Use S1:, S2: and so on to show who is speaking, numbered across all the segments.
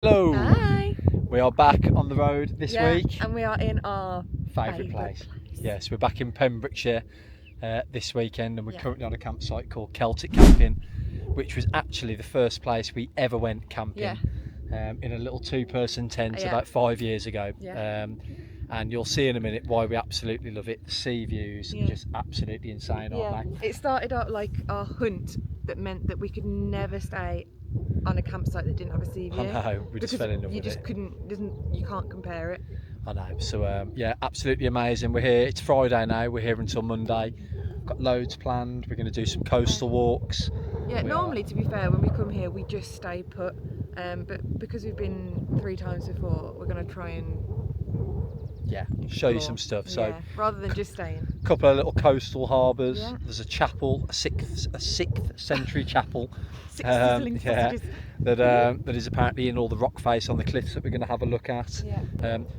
S1: Hello!
S2: Hi!
S1: We are back on the road this week.
S2: And we are in our
S1: favourite place. Yes, we're back in Pembrokeshire this weekend, and we're currently on a campsite called Celtic Camping, which was actually the first place we ever went camping in a little two-person tent about 5 years ago. And you'll see in a minute why we absolutely love it. The sea views are just absolutely insane, aren't they?
S2: It started out like our hunt that meant that we could never stay on a campsite that didn't have a sea view.
S1: I know, we just fell in love with it.
S2: You can't compare it.
S1: I know, so yeah, absolutely amazing. We're here, it's Friday now, we're here until Monday. Got loads planned, we're going to do some coastal walks.
S2: Yeah, normally to be fair, when we come here we just stay put, but because we've been 3 times before, we're going to try and
S1: show you some stuff. So
S2: rather than just staying.
S1: A couple of little coastal harbours. There's a chapel, a 6th century chapel. That is apparently in all the rock face on the cliffs that we're going to have a look at.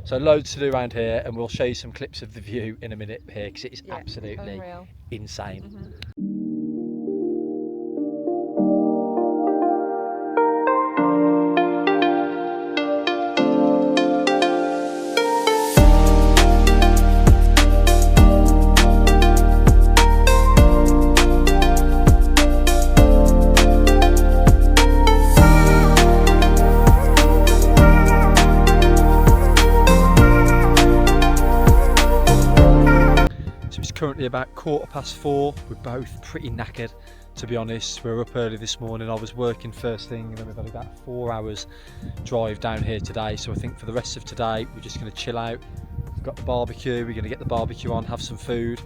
S1: So loads to do around here, and we'll show you some clips of the view in a minute here, because it is absolutely
S2: unreal.
S1: Insane. Currently about 4:15. We're both pretty knackered, to be honest. We were up early this morning. I was working first thing, and then we've had about 4 hours drive down here today. So I think for the rest of today we're just going to chill out. We've got the barbecue, we're going to get the barbecue on, have some food,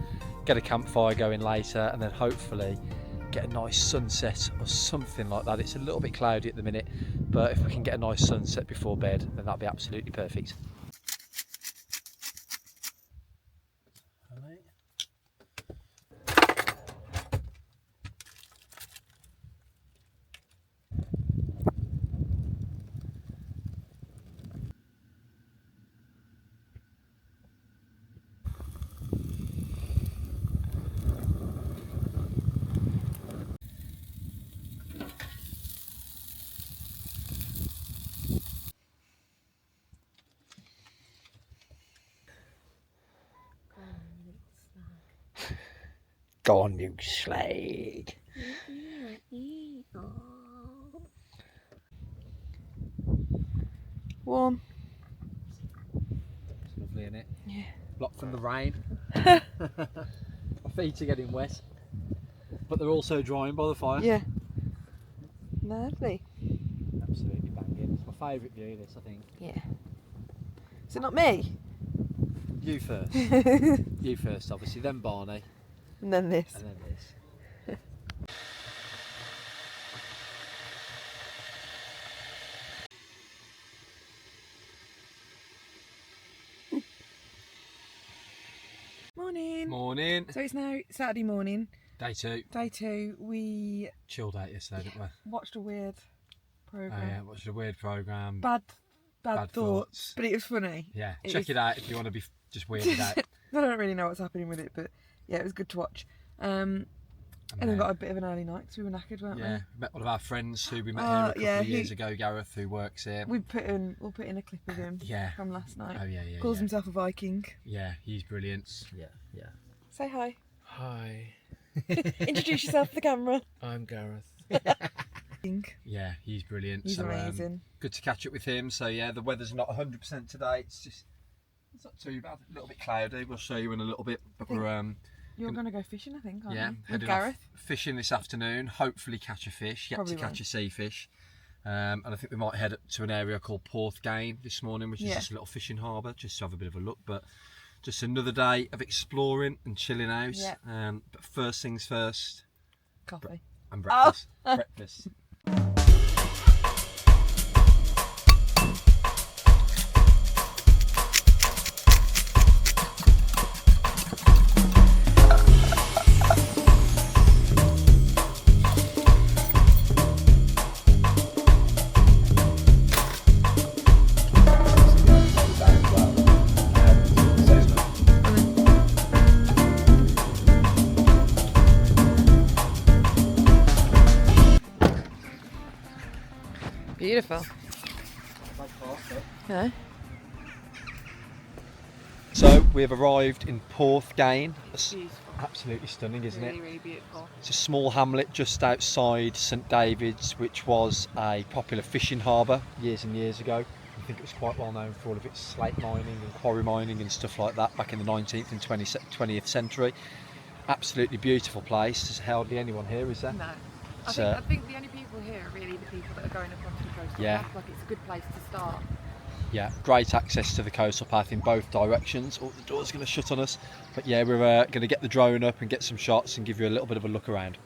S1: get a campfire going later, and then hopefully get a nice sunset or something like that. It's a little bit cloudy at the minute, but if we can get a nice sunset before bed, then that'll be absolutely perfect. Go on, you slag.
S2: Warm.
S1: It's lovely, isn't it?
S2: Yeah.
S1: Blocked from the rain. My feet are getting wet, but they're also drying by the fire.
S2: Yeah. Lovely.
S1: Absolutely banging. It's my favourite view, this, I think.
S2: Yeah. Is it not me?
S1: You first. You first, obviously, then Barney.
S2: And then this.
S1: And then this.
S2: Morning.
S1: Morning.
S2: So it's now Saturday morning.
S1: Day 2.
S2: Day 2. We
S1: chilled out yesterday, didn't we?
S2: watched a weird programme.
S1: Oh yeah, watched a weird programme.
S2: Bad thoughts, but it was funny.
S1: Yeah, check it out if you want to be just weirded out.
S2: I don't really know what's happening with it, but yeah, it was good to watch. And then got a bit of an early night because we were knackered, weren't we?
S1: Yeah, met one of our friends who we met here a couple of years ago, Gareth, who works here.
S2: We'll put in a clip of him from last night.
S1: Oh yeah.
S2: Calls himself a Viking.
S1: Yeah, he's brilliant. Yeah.
S2: Say hi.
S3: Hi.
S2: Introduce yourself to the camera.
S3: I'm Gareth.
S1: Yeah, he's brilliant.
S2: He's amazing.
S1: Good to catch up with him. So yeah, the weather's not 100% today. It's not too bad. A little bit cloudy. We'll show you in a little bit. But
S2: you're going to go fishing, I think, aren't you?
S1: With
S2: Gareth.
S1: Fishing this afternoon. Hopefully catch a fish. Yet to catch a sea fish. And I think we might head up to an area called Porthgain this morning, which is just a little fishing harbour, just to have a bit of a look. But just another day of exploring and chilling out. But first things first.
S2: Coffee.
S1: And breakfast. Breakfast.
S2: Beautiful. Yeah.
S1: So we have arrived in Porthgain.
S2: It's beautiful.
S1: Absolutely stunning, isn't
S2: Really,
S1: it?
S2: really beautiful.
S1: It's a small hamlet just outside St David's, which was a popular fishing harbour years and years ago. I think it was quite well known for all of its slate mining and quarry mining and stuff like that back in the 19th and 20th century. Absolutely beautiful place. There's hardly anyone here, is there?
S2: No.
S1: It's,
S2: I think the only people here are really the people that are going up onto the coastal
S1: Yeah.
S2: path. Like, it's a good place to start.
S1: Yeah, great access to the coastal path in both directions. Oh, the door's going to shut on us. But yeah, we're going to get the drone up and get some shots and give you a little bit of a look around.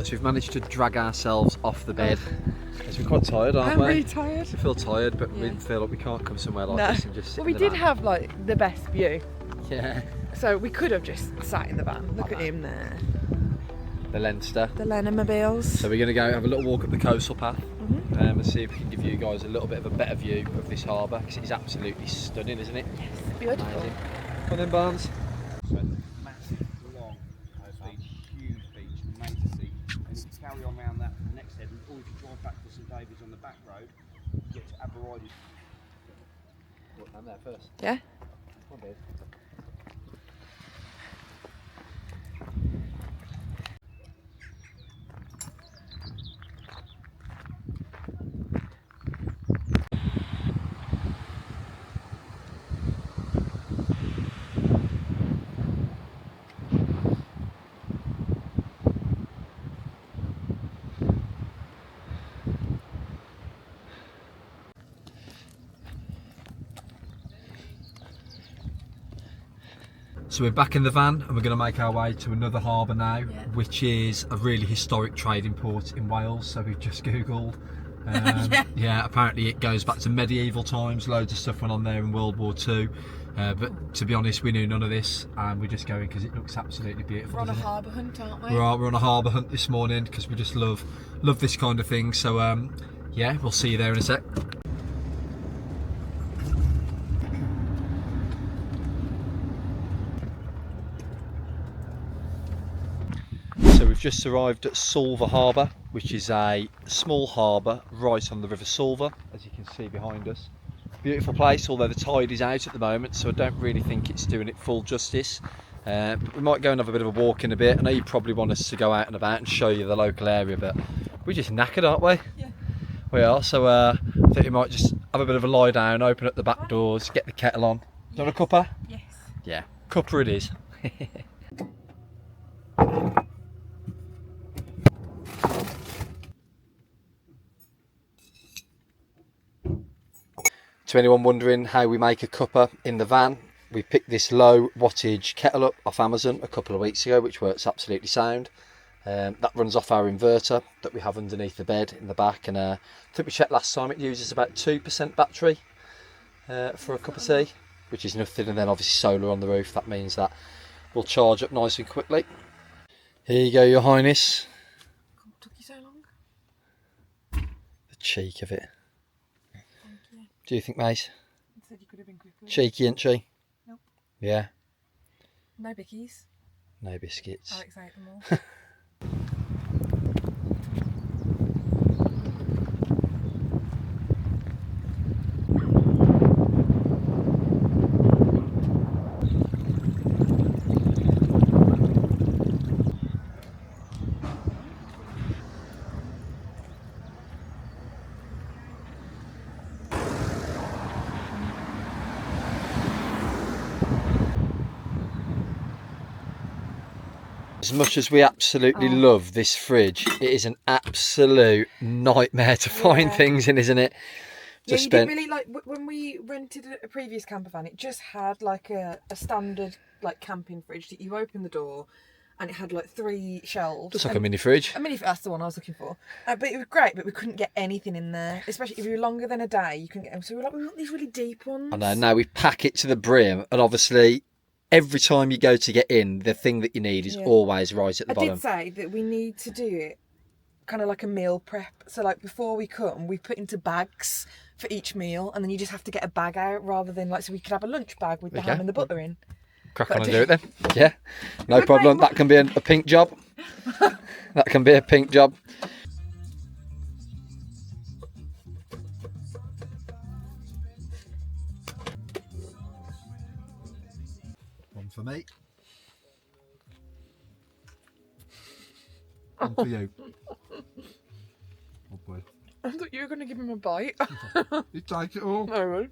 S1: So we've managed to drag ourselves off the bed. As we're quite tired, aren't
S2: I'm
S1: we?
S2: really tired.
S1: We feel tired, but
S2: Yeah.
S1: we feel like we can't come somewhere like
S2: No.
S1: this and just sit
S2: Well,
S1: in
S2: we
S1: the
S2: did
S1: van.
S2: have like the best view,
S1: Yeah.
S2: so we could have just sat in the van. Look at him there.
S1: The Leinster.
S2: The Lenamobiles.
S1: So we're going to go have a little walk up the coastal path and see if we can give you guys a little bit of a better view of this harbour, because it's absolutely stunning, isn't it?
S2: Yes, beautiful.
S1: Amazing. Come on then, Barnes.
S3: Massive, long beach, huge beach, amazing to see. And if you carry on around that to the next head, or if you drive back to St David's on the back road, you get to Aberystwyth.
S1: What, down there first?
S2: Yeah.
S1: Come on, babe. So we're back in the van and we're going to make our way to another harbour now, which is a really historic trading port in Wales. So we've just googled. Yeah, apparently it goes back to medieval times. Loads of stuff went on there in World War II. But to be honest, we knew none of this, and we're just going because it looks absolutely beautiful.
S2: We're on a
S1: doesn't it?
S2: harbour hunt, aren't we?
S1: We're on a harbour hunt this morning because we just love this kind of thing. So yeah, we'll see you there in a sec. So we've just arrived at Solva Harbour, which is a small harbour right on the River Solva, as you can see behind us. Beautiful place, although the tide is out at the moment, so I don't really think it's doing it full justice. But we might go and have a bit of a walk in a bit. I know you probably want us to go out and about and show you the local area, but we're just knackered, aren't we?
S2: Yeah.
S1: We are, so I think we might just have a bit of a lie down, open up the back doors, get the kettle on. Do you want a cuppa?
S2: Yes.
S1: Yeah, cuppa it is. To anyone wondering how we make a cuppa in the van, we picked this low wattage kettle up off Amazon a couple of weeks ago, which works absolutely sound. That runs off our inverter that we have underneath the bed in the back, and I think we checked last time it uses about 2% battery for a cup of tea, which is nothing. And then obviously solar on the roof, that means that will charge up nice and quickly. Here you go, Your Highness.
S2: What took you so long?
S1: The cheek of it. Do you think, mate?
S2: You said you could have been quicker.
S1: Cheeky, ain't she?
S2: Nope.
S1: Yeah.
S2: No bickies.
S1: No biscuits.
S2: Alex ate them all.
S1: As much as we absolutely love this fridge, it is an absolute nightmare to find things in, isn't it?
S2: Yeah, you didn't really like when we rented a previous camper van. It just had like a standard like camping fridge that you open the door, and it had like 3 shelves.
S1: Just like a mini fridge.
S2: A mini. That's the one I was looking for. But it was great, but we couldn't get anything in there. Especially if you were longer than a day, you couldn't get them. So we were like, we want these really deep ones.
S1: I know. Now we pack it to the brim, and obviously every time you go to get in, the thing that you need is always right at the bottom.
S2: I did say that we need to do it kind of like a meal prep. So like before we come, we put into bags for each meal, and then you just have to get a bag out rather than like, so we could have a lunch bag with the ham and the butter in.
S1: Crack on and do it then. Yeah, no problem. That can be a pink job. That can be a pink job.
S4: One for me. One for you. Oh boy.
S2: I thought you were going to give him a bite.
S4: You take it all.
S2: No, right.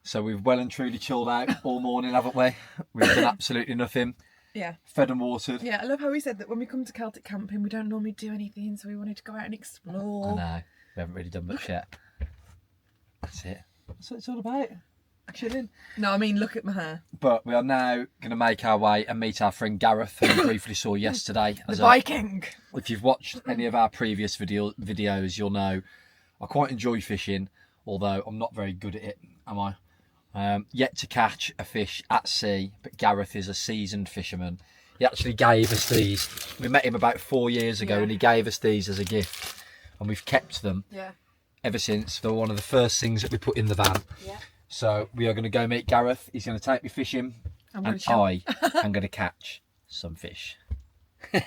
S1: So we've well and truly chilled out all morning, haven't we? We've done absolutely nothing.
S2: Yeah.
S1: Fed and watered.
S2: Yeah, I love how he said that when we come to Celtic Camping, we don't normally do anything, so we wanted to go out and explore.
S1: I know. We haven't really done much yet. That's it. That's what it's all about. Chilling.
S2: No, I mean, look at my hair.
S1: But we are now going to make our way and meet our friend Gareth, who we briefly saw yesterday.
S2: The Viking.
S1: If you've watched any of our previous videos, you'll know I quite enjoy fishing, although I'm not very good at it, am I? Yet to catch a fish at sea, but Gareth is a seasoned fisherman. He actually gave us these. We met him about 4 years ago, and he gave us these as a gift, and we've kept them ever since. They're one of the first things that we put in the van.
S2: Yeah.
S1: So we are going to go meet Gareth. He's going to take me fishing, and I am going to catch some fish.
S2: We've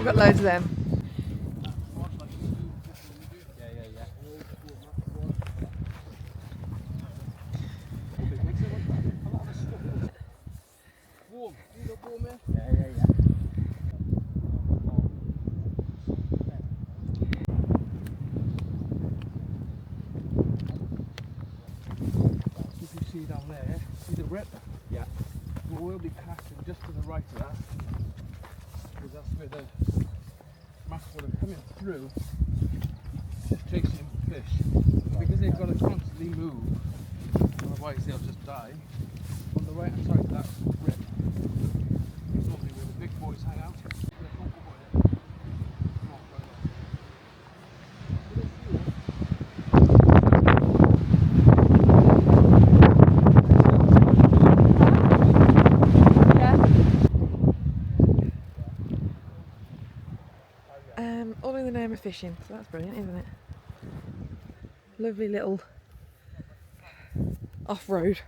S2: got loads of them.
S3: See down there, see the rip? Yeah. Well, we'll be casting just to the right of that, because that's where the mackerel are coming through, just chasing fish. Because they've got to constantly move, otherwise they'll just die. On the right hand side of that rip is normally where the big boys hang out.
S2: All in the name of fishing, so that's brilliant, isn't it? Lovely little off-road.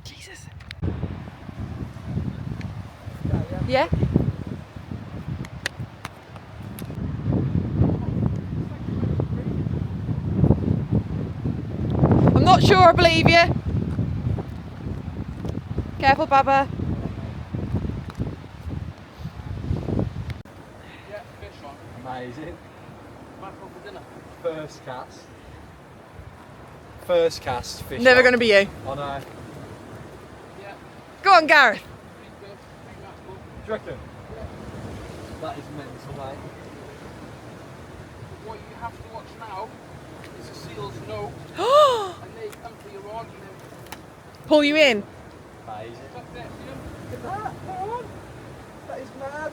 S2: Jesus. Yeah? I'm not sure I believe you. Careful, Baba.
S3: Yeah, fish on.
S1: Amazing.
S3: Mackerel for dinner.
S1: First cast. First cast fish.
S2: Never going to be you.
S1: I know.
S3: Yeah.
S2: Go on, Gareth.
S3: Big mackerel.
S1: Do you reckon?
S3: Yeah.
S1: That is mental, mate.
S3: What you have to watch now is the seals know, and they come to your rod and they
S2: Pull you in.
S1: Amazing.
S3: stuff there, see them?
S1: Look at that, come on. That is mad.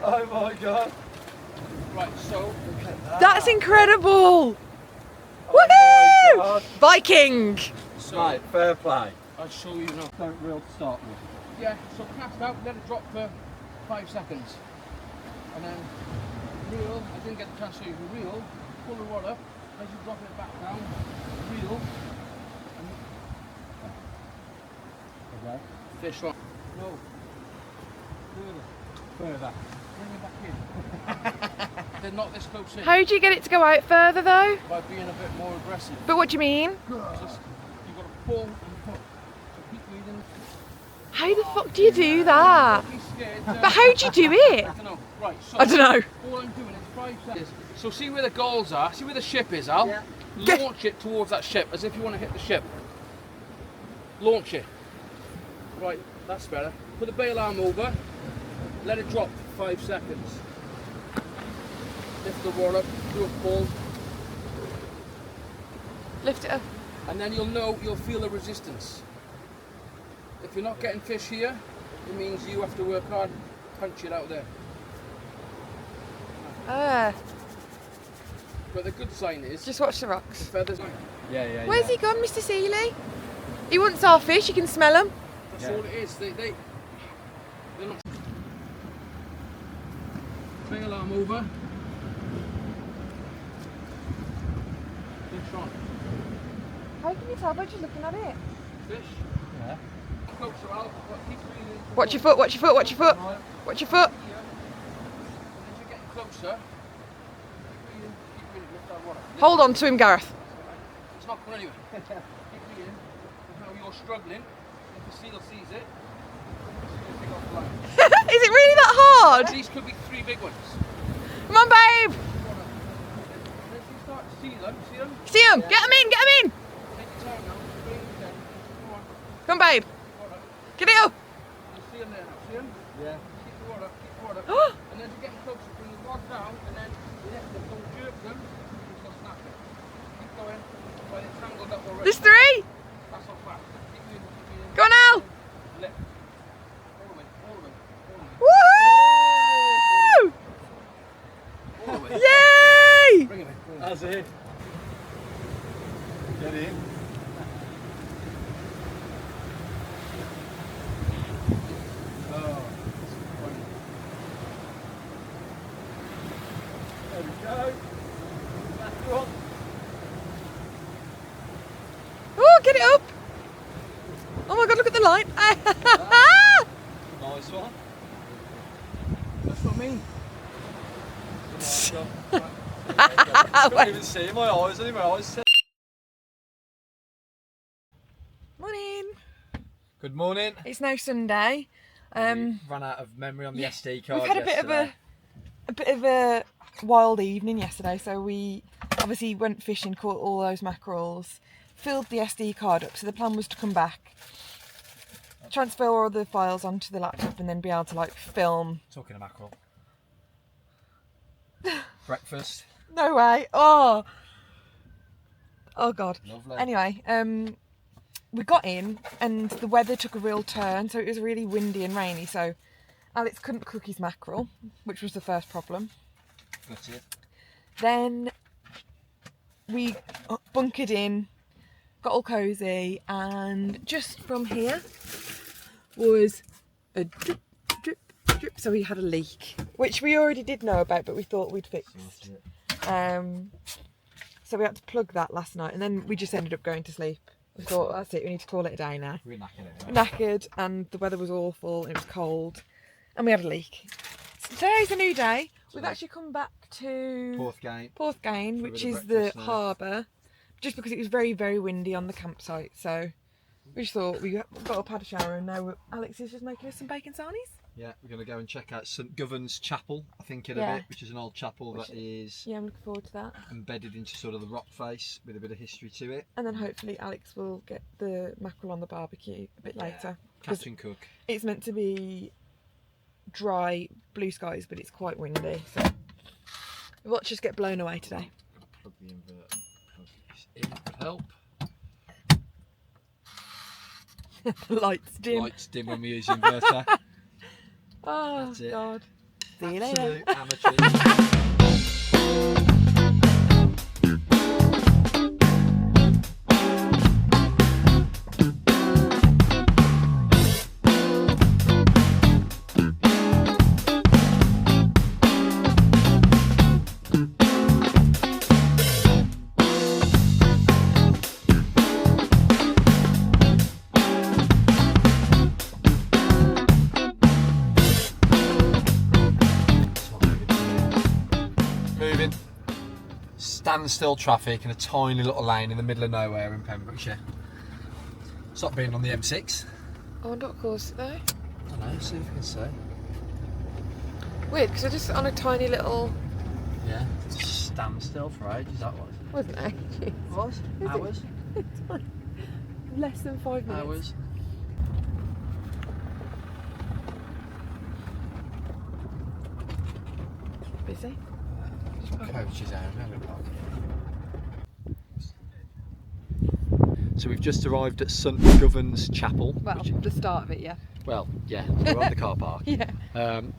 S1: Oh my god.
S3: Right, so
S1: Look at that.
S2: That's incredible.
S1: Oh my
S2: Woohoo!
S1: God.
S2: Viking.
S1: Right, fair play.
S3: I'll show you now.
S1: Don't reel to start with.
S3: Yeah, so cast out, let it drop for 5 seconds. And then reel, I didn't get the chance to show you the reel, pull the rod up, as you drop it back down, reel, and
S1: Okay.
S3: fish on. No,
S1: Further.
S3: bring it back in. They're not this close in.
S2: How do you get it to go out further though?
S3: By being a bit more aggressive.
S2: But what do you mean?
S3: Just, you've got to pull and put. So keep reading.
S2: How the fuck do you do that?
S3: Don't be scared.
S2: But how do you do it?
S3: I don't know. Right, so
S2: I don't know.
S3: all I'm doing is 5 seconds. So see where the gulls are, see where the ship is, Al?
S1: Yeah.
S3: Launch it towards that ship as if you want to hit the ship. launch it. Right, that's better. Put the bail arm over, let it drop for 5 seconds. Lift the water up, do a pull,
S2: Lift it up.
S3: and then you'll feel the resistance. If you're not getting fish here, it means you have to work hard, punch it out there. But the good sign is
S2: Just watch the rocks.
S3: the feathers.
S1: Yeah.
S2: Where's he gone, Mr. Seeley? He wants our fish, you can smell them.
S3: That's
S1: Yeah.
S3: all it is. They're not. Bail arm over. Fish on.
S2: How can you tell by just looking at it?
S3: Fish.
S1: Yeah.
S3: Closer, Al. Keep breathing.
S2: Watch your foot, watch your foot, watch your foot.
S3: Right.
S2: Watch your foot.
S3: Here. And as you're getting closer, keep breathing, lift that water. Lift
S2: Hold on to him, Gareth.
S3: It's not going anywhere. Keep breathing. And now you're struggling. If the seal sees it, you'll pick off the line.
S2: Is it really that hard?
S3: These could be 3 big ones.
S2: Come on, babe.
S3: As you start to see them,
S2: See him. Get him in, get him in.
S3: take your time now. Bring them down. Come on.
S2: Come on, babe.
S3: Water.
S2: Get it up.
S3: You see them there now. See them?
S1: Yeah.
S3: Keep the water. Keep the water. And then to get closer, bring the rod down, and then lift them. Don't jerk them. You'll snap it. Keep going. While it's tangled up already.
S2: There's 3.
S3: That's not fast. Keep moving. Keep moving.
S2: Go on, Al.
S3: Lift. All the way. All the way. All the way.
S2: Woohoo!
S3: All the way.
S2: Yay!
S3: Bring him in. Bring him in.
S1: That's it. Get in.
S3: Oh, it's funny.
S1: There we go. Back on.
S2: Oh, get it up. Oh my God, look at the light.
S1: Nice one.
S3: That's what I mean.
S1: I can't even see my eyes anymore.
S2: Morning.
S1: Good morning.
S2: It's now Sunday.
S1: We ran out of memory on the SD card.
S2: We've had a bit of a wild evening yesterday, so we obviously went fishing, caught all those mackerels, filled the SD card up. So the plan was to come back, transfer all the files onto the laptop, and then be able to like film.
S1: Talking of mackerel. Breakfast.
S2: No way! Oh God.
S1: Lovely.
S2: Anyway, we got in and the weather took a real turn, so it was really windy and rainy. So Alex couldn't cook his mackerel, which was the first problem.
S1: That's it.
S2: Then we bunkered in, got all cosy, and just from here was a drip, drip, drip. So we had a leak, which we already did know about, but we thought we'd fix. So we had to plug that last night, and then we just ended up going to sleep. We thought, that's it, we need to call it a day now.
S1: We're knackered.
S2: We're knackered, and the weather was awful, and it was cold, and we had a leak. So today's a new day. We've actually come back to
S1: For
S2: Porthgain,
S1: a
S2: which
S1: bit of
S2: is the
S1: breakfast now.
S2: harbour, just because it was very, very windy on the campsite. So we just thought we got up, had a shower, and now Alex is just making us some bacon sarnies.
S1: Yeah, we're going to go and check out St Govan's Chapel, I think, in a
S2: Yeah.
S1: bit, which is an old chapel that is
S2: Yeah, I'm looking forward to that.
S1: embedded into sort of the rock face with a bit of history to it.
S2: And then hopefully Alex will get the mackerel on the barbecue a bit later. 'Cause
S1: Catch and cook.
S2: it's meant to be dry, blue skies, but it's quite windy. So watch us get blown away today.
S1: Plug the inverter. Plug this in would help.
S2: Lights dim.
S1: Lights dim when we use the inverter.
S2: Oh
S1: That's it.
S2: God. See you later.
S1: Absolute amateurs. Moving. Standstill traffic in a tiny little lane in the middle of nowhere in Pembrokeshire. Stop being on the M6.
S2: I wonder what caused it though.
S1: I don't know, see if you can say.
S2: Weird, because we're just on a tiny little.
S1: Yeah, just standstill for ages, that was.
S2: Wasn't it?
S1: Was?
S2: Is it?
S1: Hours?
S2: less than 5 minutes.
S1: Hours.
S2: Busy.
S1: Coaches out, so we've just arrived at St Goven's Chapel.
S2: Well, the start of it, yeah.
S1: Well, yeah, we're on the car park.
S2: Yeah.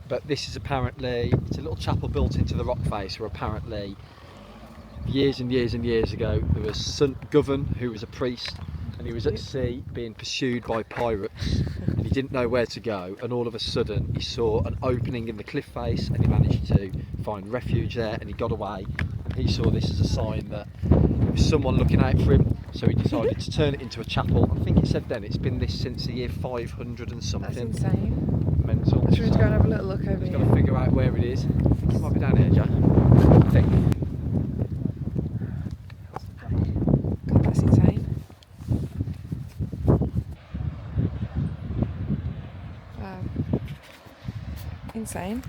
S1: But this is apparently, it's a little chapel built into the rock face where apparently years and years and years ago there was St Goven, who was a priest, and he was at sea being pursued by pirates and he didn't know where to go, and all of a sudden he saw an opening in the cliff face and he managed to find refuge there and he got away, and he saw this as a sign that there was someone looking out for him, so he decided to turn it into a chapel. I think it said then it's been this since the year 500 and something.
S2: That's insane.
S1: Mental.
S2: Should we go and have a little look over
S1: Just
S2: here?
S1: got to figure out where it is. I think it might be down here, Jack. I think.
S2: God, that's insane. Wow. Insane.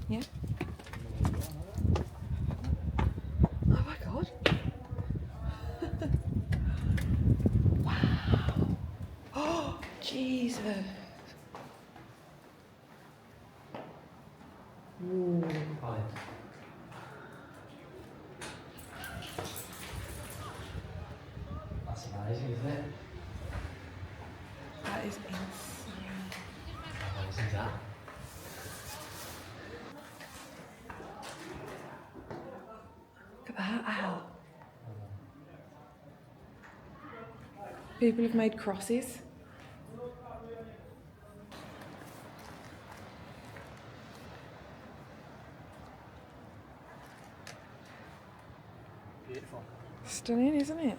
S2: Yeah. Oh my god. Wow. Oh, Jesus. Ooh.
S1: That's amazing, isn't it?
S2: That is insane.
S1: How amazing is that?
S2: Look at that, ow. People have made crosses.
S1: Beautiful.
S2: Stunning, isn't it?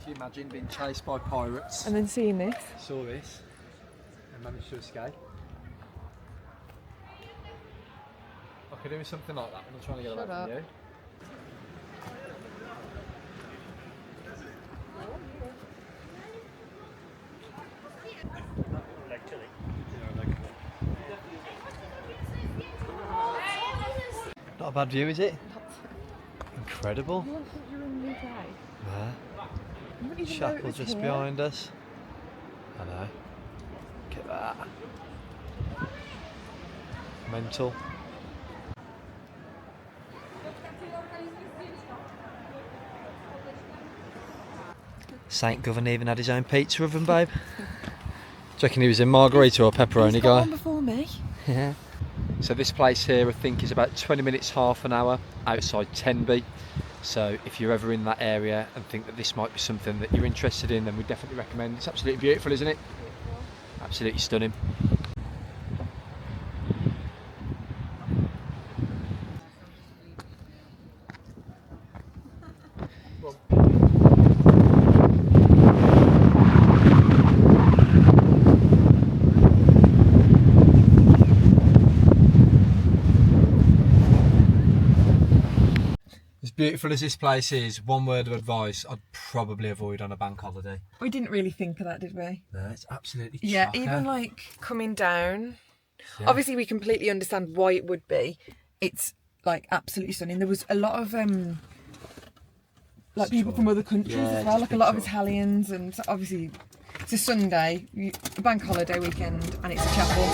S1: Can you imagine being chased by pirates?
S2: And then seeing this.
S1: Saw this and managed to escape. I could do with something like that when I'm trying to get away
S2: Shut up.
S1: from you. Not a bad view, is it? Incredible.
S2: You're in the UK.
S1: Yeah.
S2: You wouldn't even know it
S1: Chapel
S2: was
S1: just
S2: here.
S1: behind us. I know. Look at that. Mental. Saint Goven even had his own pizza oven, babe. Do you reckon he was in margarita or pepperoni
S2: He's got
S1: guy?
S2: one before me.
S1: Yeah. So this place here I think is about 20 minutes, half an hour outside Tenby. So if you're ever in that area and think that this might be something that you're interested in, then we definitely recommend. It's absolutely beautiful, isn't it? Absolutely stunning. As beautiful as this place is, one word of advice I'd probably avoid on a bank holiday.
S2: We didn't really think of that, did we?
S1: No, it's absolutely
S2: Yeah,
S1: chocker.
S2: even like coming down.
S1: Yeah.
S2: Obviously, we completely understand why it would be. It's like absolutely stunning. There was a lot of like people from other countries
S1: Yeah,
S2: as well,
S1: just
S2: like a lot of
S1: big
S2: Italians, and so obviously it's a Sunday, a bank holiday weekend, and it's a chapel.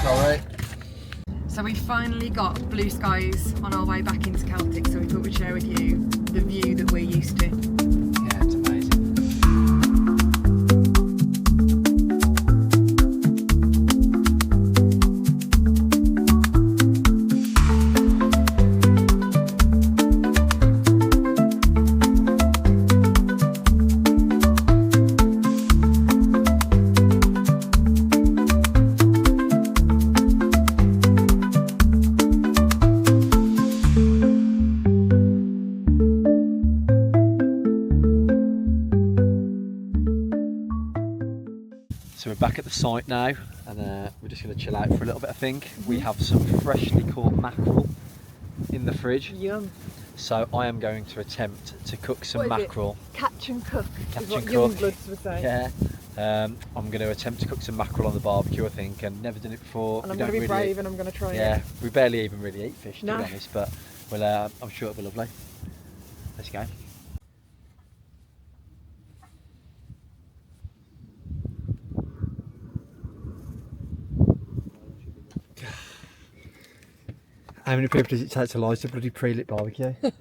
S1: Sorry.
S2: So we finally got blue skies on our way back into Celtic, so we thought we'd share with you the view that we're used to.
S1: Yeah, it's amazing. So we're back at the site now, and we're just going to chill out for a little bit, I think. We have some freshly caught mackerel in the fridge,
S2: Yum.
S1: so I am going to attempt to cook some
S2: What is it?
S1: mackerel.
S2: Catch and cook
S1: Catch
S2: is what
S1: and
S2: young
S1: cook.
S2: bloods would say.
S1: Yeah, I'm going to attempt to cook some mackerel on the barbecue, I think, and never done it before.
S2: And I'm going to be brave and I'm going to try it.
S1: We barely even really eat fish, to
S2: No.
S1: be honest, but well, I'm sure it'll be lovely. Let's go. How many people does it take to light a bloody pre-lit barbecue?
S2: Better.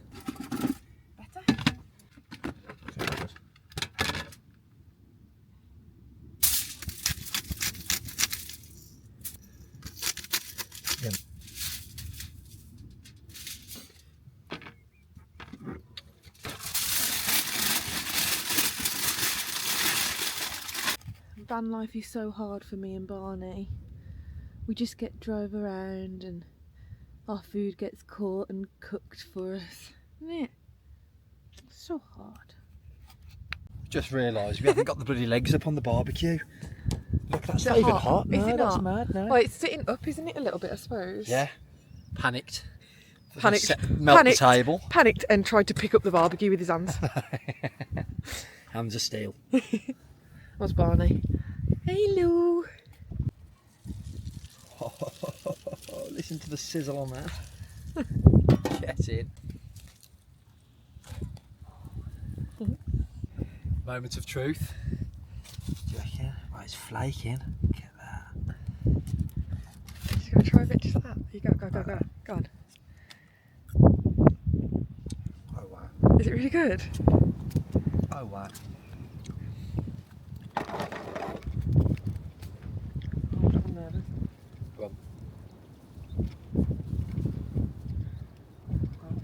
S2: Van life is so hard for me and Barney. We just get drove around and our food gets caught and cooked for us. Isn't it? It's so hard.
S1: Just realised we haven't got the bloody legs up on the barbecue. Look, that's
S2: Is
S1: not
S2: it
S1: even
S2: hot?
S1: hot.
S2: Is
S1: No,
S2: it
S1: that's
S2: not?
S1: mad, no.
S2: Well, it's sitting up, isn't it, a little bit, I suppose?
S1: Yeah. Panicked.
S2: Panicked.
S1: Melt
S2: Panicked.
S1: the table.
S2: Panicked and tried to pick up the barbecue with his hands.
S1: Hands of steel.
S2: What's Barney? Hello.
S1: Listen to the sizzle on that. Get in. Moment of truth. Do you reckon? Oh, it's flaking. Look at that.
S2: Just gonna try a bit just like that. You go, go, go, go. Go on.
S1: Oh wow.
S2: Is it really good?
S1: Oh wow.
S2: I'm nervous.
S1: Go on.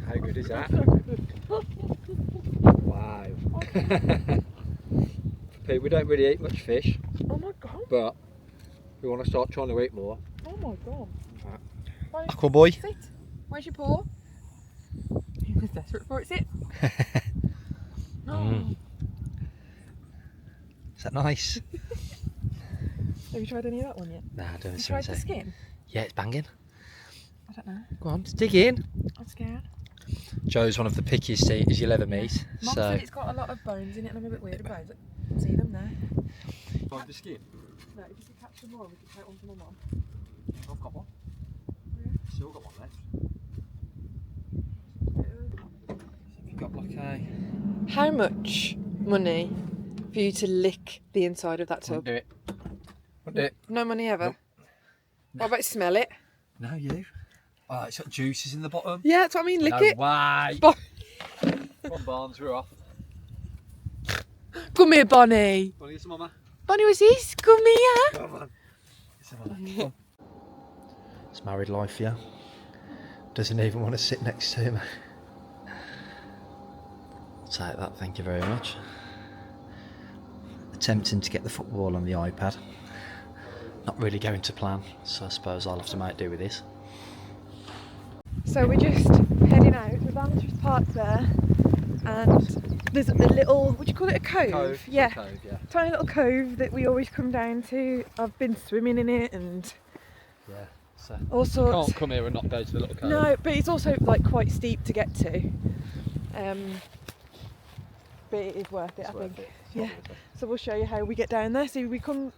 S1: How good is that? Wow. We don't really eat much fish,
S2: Oh my god.
S1: but we want to start trying to eat more.
S2: Oh my god. Right.
S1: Cool boy.
S2: Sit. Where's your paw? He was desperate for it. Sit.
S1: Mm. Is that nice?
S2: Have you tried any of that one yet?
S1: Nah, I don't
S2: Have you tried the skin?
S1: Yeah, it's banging.
S2: I don't know.
S1: Go on, just dig in.
S2: I'm scared.
S1: Joe's one of the pickiest eaters you'll ever meet.
S2: Mum
S1: So
S2: said it's got a lot of bones in it and I'm a bit weird about it. See them there?
S1: find the skin.
S2: No, if you could catch some more, we could take one for my mum.
S1: I've got one.
S2: Yeah.
S1: Still got one left. You've got like a.
S2: How much money for you to lick the inside of that tub?
S1: Won't do it. Won't do it.
S2: No money ever?
S1: Nope.
S2: What about smell it?
S1: No, you. Oh, it's got juices in the bottom.
S2: Yeah, that's what I mean, lick
S1: No
S2: it.
S1: way.
S2: Bo-
S1: Come on, Barnes, we're off.
S2: Come here, Bonnie.
S1: Want to get some, Mama?
S2: Bonnie, what's this? Come here.
S1: Come on. It's married life, yeah. Doesn't even want to sit next to him. I'll take that, thank you very much. Attempting to get the football on the iPad. Not really going to plan, so I suppose I'll have to make do with this.
S2: So we're just heading out. The van's just parked there, and there's a little, would you call it a cove? Yeah.
S1: Cove, yeah.
S2: Tiny little cove that we always come down to. I've been swimming in it and
S1: Yeah. So
S2: all sorts.
S1: can't come here and not go to the little cove.
S2: No, but it's also like quite steep to get to. But it is worth it,
S1: It's
S2: I
S1: worth
S2: think.
S1: it. It's
S2: Yeah.
S1: not worth it.
S2: So we'll show you how we get down there. So we come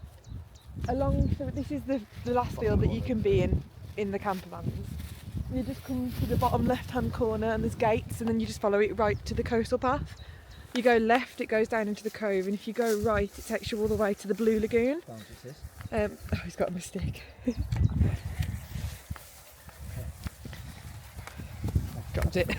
S2: along. So this is the last field that you can be in the camper vans. You just come to the bottom left-hand corner, and there's gates, and then you just follow it right to the coastal path. You go left, it goes down into the cove, and if you go right, it takes you all the way to the Blue Lagoon. Oh, he's got a mistake. Got it.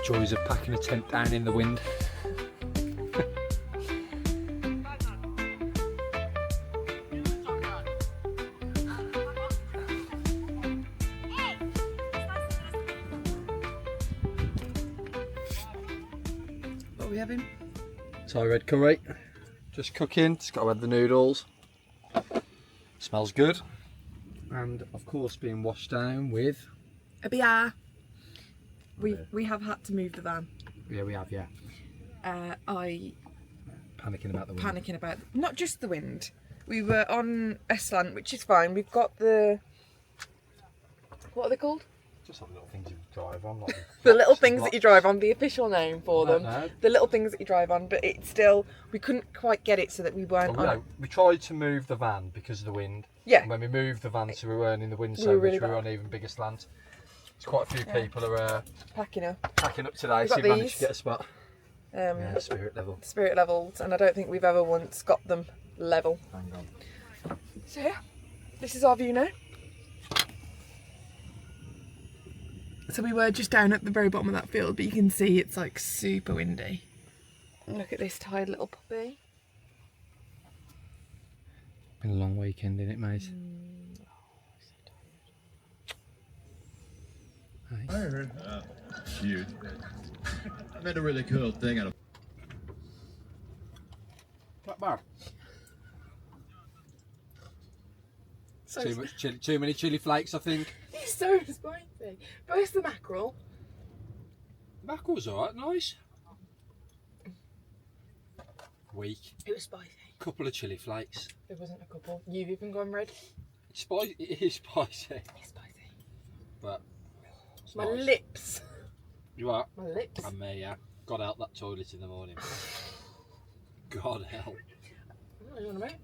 S1: Joys of packing a tent down in the wind.
S2: we having?
S1: Thai red curry, just cooking. Just got to add the noodles. Smells good, and of course being washed down with.
S2: A beer. We have had to move the van.
S1: Yeah, we have. Yeah.
S2: I
S1: Panicking about the wind.
S2: panicking about not just the wind. We were on a slant, which is fine. We've got the what are they called?
S1: Just like the little things you drive on. Like
S2: The little things that you drive on. The official name for them.
S1: No.
S2: The little things that you drive on, but it's still we couldn't quite get it so that we weren't on.
S1: No, we tried to move the van because of the wind.
S2: Yeah.
S1: And when we moved the van, so we weren't in the wind
S2: We
S1: so
S2: were
S1: much,
S2: really
S1: we were
S2: bad.
S1: on even bigger slant. There's quite a few people who are
S2: Packing up.
S1: packing up today,
S2: We've
S1: so
S2: got
S1: we managed
S2: these.
S1: to get a spot.
S2: Yeah,
S1: Spirit level.
S2: spirit levels, and I don't think we've ever once got them level.
S1: Hang on.
S2: So yeah, this is our view now. So we were just down at the very bottom of that field, but you can see it's like super windy. Look at this tired little puppy.
S1: Been a long weekend, isn't it, mate?
S5: I heard. Cute. I made a really cool thing out of.
S1: Not bad.
S2: So
S1: Too much chili, too many chili flakes, I think.
S2: He's so spicy. First the mackerel.
S1: Mackerel's alright, nice. Weak.
S2: It was spicy.
S1: Couple of chili flakes.
S2: It wasn't a couple. You've even gone red.
S1: Spicy. It is spicy,
S2: It's spicy.
S1: but it's
S2: My
S1: nice.
S2: lips.
S1: You are.
S2: My lips.
S1: And me, yeah. Got out that toilet in the morning. God help.
S2: Oh, you want a minute?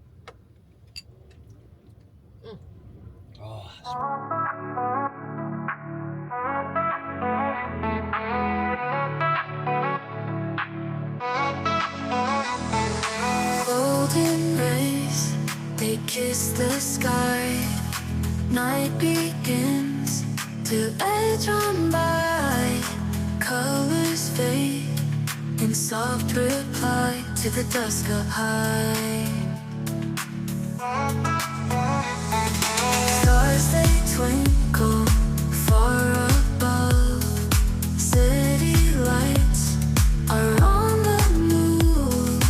S1: Oh,
S6: Golden rays, they kiss the sky. Night begins to edge on by. Colors fade in soft reply to the dusk up high. Stars they twinkle far above. City lights are on the move.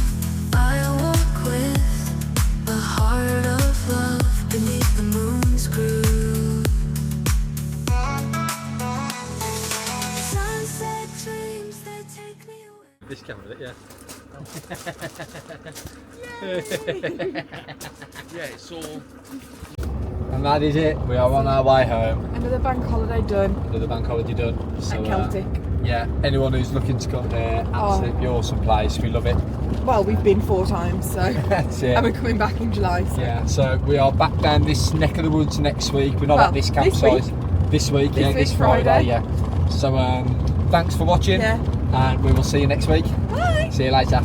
S6: I walk with a heart of love beneath the moon's groove. Sunset dreams that take me away.
S1: this camera, yeah.
S3: Yeah, it's all.
S1: And that is it. We are on our way home.
S2: Another bank holiday done
S1: Another bank holiday done. So,
S2: at Celtic.
S1: Yeah, anyone who's looking to come here, absolutely awesome place. We love it.
S2: Well, we've been 4 times, so
S1: That's it.
S2: and we're coming back in July. So.
S1: Yeah, so we are back down this neck of the woods next week. We're not
S2: Well,
S1: at this
S2: this
S1: campsite. This week,
S2: This
S1: this
S2: week,
S1: Friday,
S2: Friday.
S1: yeah. So thanks for watching,
S2: Yeah.
S1: and we will see you next week.
S2: Bye.
S1: See you later.